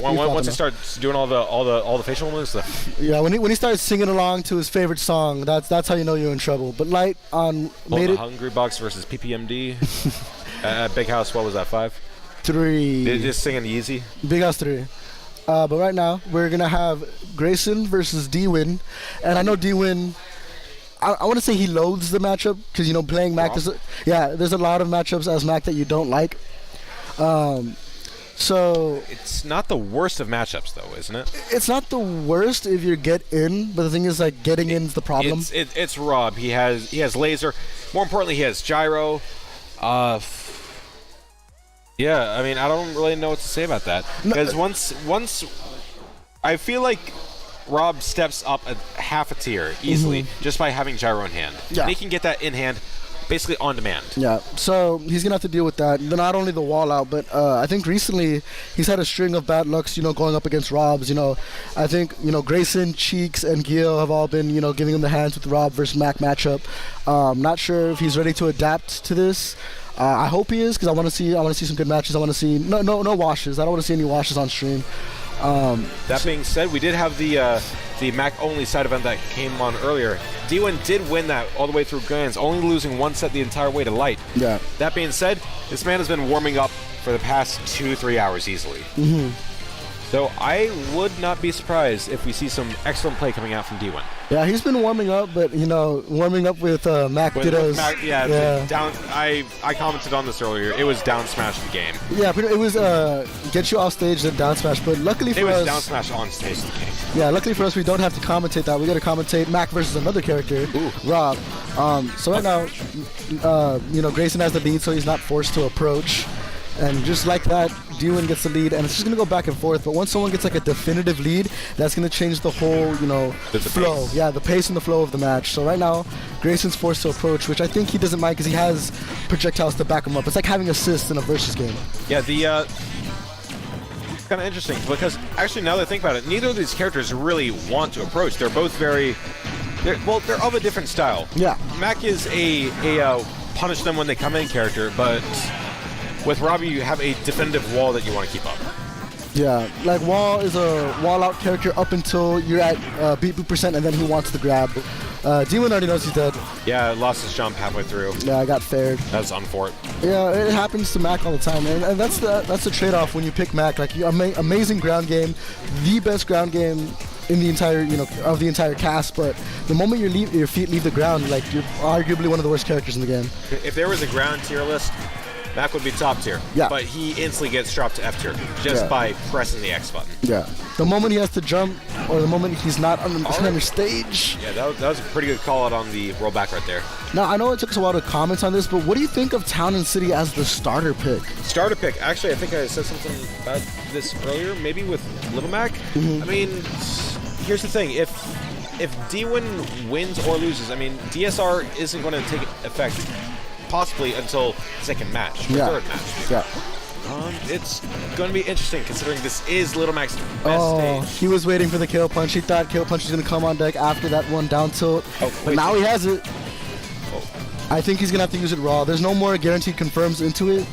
Once he starts doing all the facial moves stuff. Yeah, when he starts singing along to his favorite song, that's how you know you're in trouble. But Light on made it. Hungry Box versus PPMD. Big House, what was that, 5? 3. They're just singing easy. Big House 3. But right now we're gonna have Grayson versus DWIN, and I know DWIN. I want to say he loathes the matchup because playing Mac. There's a lot of matchups as Mac that you don't like. So it's not the worst of matchups, though, isn't it? It's not the worst if you get in, but the thing is, like, getting in is the problem. It's Rob. He has laser. More importantly, he has gyro. Yeah, I mean, I don't really know what to say about that because once I feel like Rob steps up half a tier easily just by having gyro in hand. Yeah. And he can get that in hand basically on demand. Yeah, so he's going to have to deal with that. Not only the wall out, but I think recently he's had a string of bad lucks, going up against Robs. I think, Grayson, Cheeks, and Gil have all been, giving him the hands with the Rob versus Mac matchup. Not sure if he's ready to adapt to this. I hope he is because I want to see some good matches. I want to see no washes. I don't want to see any washes on stream. That being said, we did have the Mac only side event that came on earlier. DWIN did win that all the way through Grands, only losing one set the entire way to Light. Yeah. That being said, this man has been warming up for the past 2-3 hours easily. So I would not be surprised if we see some excellent play coming out from DWIN. Yeah, he's been warming up, but warming up with Mac Dittos. Down. I commented on this earlier. It was down smash the game. Yeah, it was get you off stage then down smash. But luckily for us, it was down smash on stage the game. Yeah, luckily for us, we don't have to commentate that. We got to commentate Mac versus another character, Rob. So right now, Grayson has the lead, so he's not forced to approach. And just like that, DWIN gets the lead, and it's just going to go back and forth. But once someone gets like a definitive lead, that's going to change the whole, the flow. Pace. Yeah, the pace and the flow of the match. So right now, Grayson's forced to approach, which I think he doesn't mind because he has projectiles to back him up. It's like having assists in a versus game. Yeah, kind of interesting because actually now that I think about it, neither of these characters really want to approach. They're both they're of a different style. Yeah. Mac is a punish them when they come in character, but with Robbie, you have a definitive wall that you want to keep up. Yeah, like Wall is a wall-out character up until you're at beat percent, and then he wants the grab. DWIN already knows he's dead. Yeah, lost his jump halfway through. Yeah, I got fared. That's unfort. Yeah, it happens to Mac all the time, man. And that's the trade-off when you pick Mac. Like, amazing ground game, the best ground game in the entire, of the entire cast. But the moment your feet leave the ground, like, you're arguably one of the worst characters in the game. If there was a ground tier list, Mac would be top tier. Yeah. But he instantly gets dropped to F tier just by pressing the X button. Yeah. The moment he has to jump, or the moment he's not on the center stage. Yeah, that was a pretty good call out on the rollback right there. Now, I know it took us a while to comment on this, but what do you think of Town and City as the starter pick? Starter pick. Actually, I think I said something about this earlier, maybe with Little Mac. I mean, here's the thing. If DWIN wins or loses, I mean, DSR isn't going to take effect possibly until second match, or third match. Yeah. It's going to be interesting considering this is Little Mac's best stage. He was waiting for the KO punch. He thought KO punch was going to come on deck after that one down tilt. But now he has it. I think he's going to have to use it raw. There's no more guaranteed confirms into it.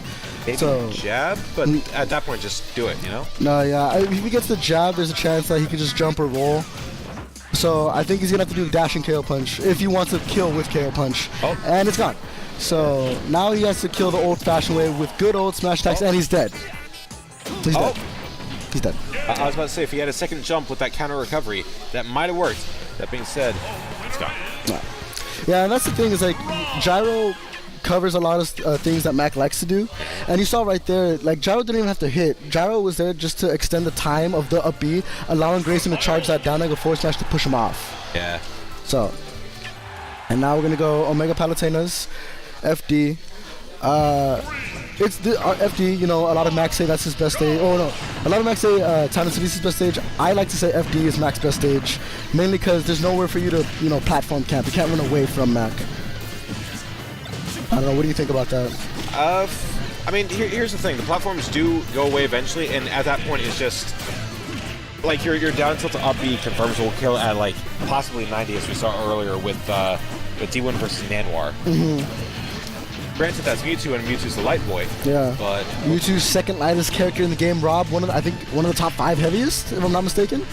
Maybe jab, but at that point, just do it, No, yeah. If he gets the jab, there's a chance that he could just jump or roll. So I think he's going to have to do dash and KO punch if he wants to kill with KO punch. And it's gone. So now he has to kill the old-fashioned way with good old smash attacks, and he's dead. He's dead. He's dead. I was about to say, if he had a second jump with that counter recovery, that might have worked. That being said, it's gone. Yeah, and that's the thing is like gyro covers a lot of things that Mac likes to do, and you saw right there, like gyro didn't even have to hit. Gyro was there just to extend the time of the up B, allowing Grayson to charge that down like forward smash to push him off. Yeah. So, and now we're gonna go Omega Palutinas. FD. It's the FD, a lot of Max say that's his best stage. Oh no, a lot of Max say Town and City's his best stage. I like to say FD is Mac's best stage, mainly because there's nowhere for you to, platform camp. You can't run away from Mac. I don't know, what do you think about that? I mean, here's the thing. The platforms do go away eventually, and at that point it's just like your down tilt to up B confirms will kill at like possibly 90 as we saw earlier with D1 versus Nanwar. Granted, that's Mewtwo, and Mewtwo's the light boy. Yeah. But Mewtwo's second lightest character in the game. Rob, I think one of the top 5 heaviest, if I'm not mistaken.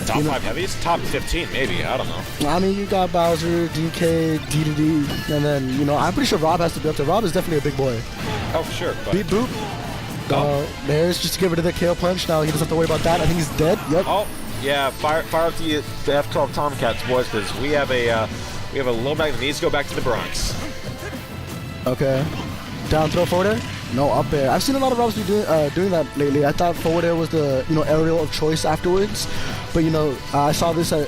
top 5 heaviest? Top 15, maybe. I don't know. I mean, you got Bowser, DK, DDD, and then, I'm pretty sure Rob has to be up there. Rob is definitely a big boy. Oh, for sure. But Beat Boop. There's just to get rid of the KO punch. Now he doesn't have to worry about that. I think he's dead. Yep. Oh, yeah. Fire up the F12 Tomcats, boys, because we have a little back that needs to go back to the Bronx. Okay. Down throw forward air? No, up air. I've seen a lot of Robs be doing that lately. I thought forward air was the aerial of choice afterwards, but I saw this at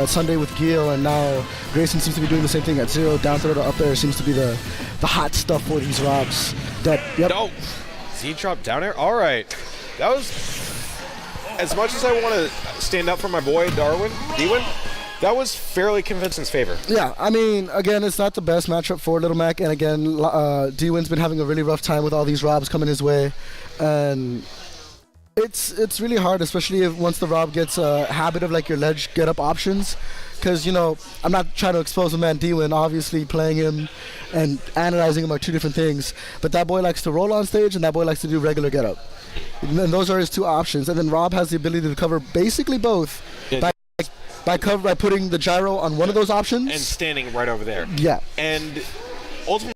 Sunday with Gil, and now Grayson seems to be doing the same thing at 0. Down throw to up air seems to be the hot stuff for these Robs. Dead. Yep. No. Z drop down air. All right. That was, as much as I want to stand up for my boy DWIN, that was fairly convincing favor. Yeah, I mean, again, it's not the best matchup for Little Mac, and again, DWIN's been having a really rough time with all these Robs coming his way, and it's really hard, especially once the Rob gets a habit of like your ledge get up options, because I'm not trying to expose the man DWIN. Obviously, playing him and analyzing him are two different things, but that boy likes to roll on stage, and that boy likes to do regular get up, and those are his two options. And then Rob has the ability to cover basically both. Yeah. By putting the gyro on one of those options and standing right over there. Yeah. And ultimately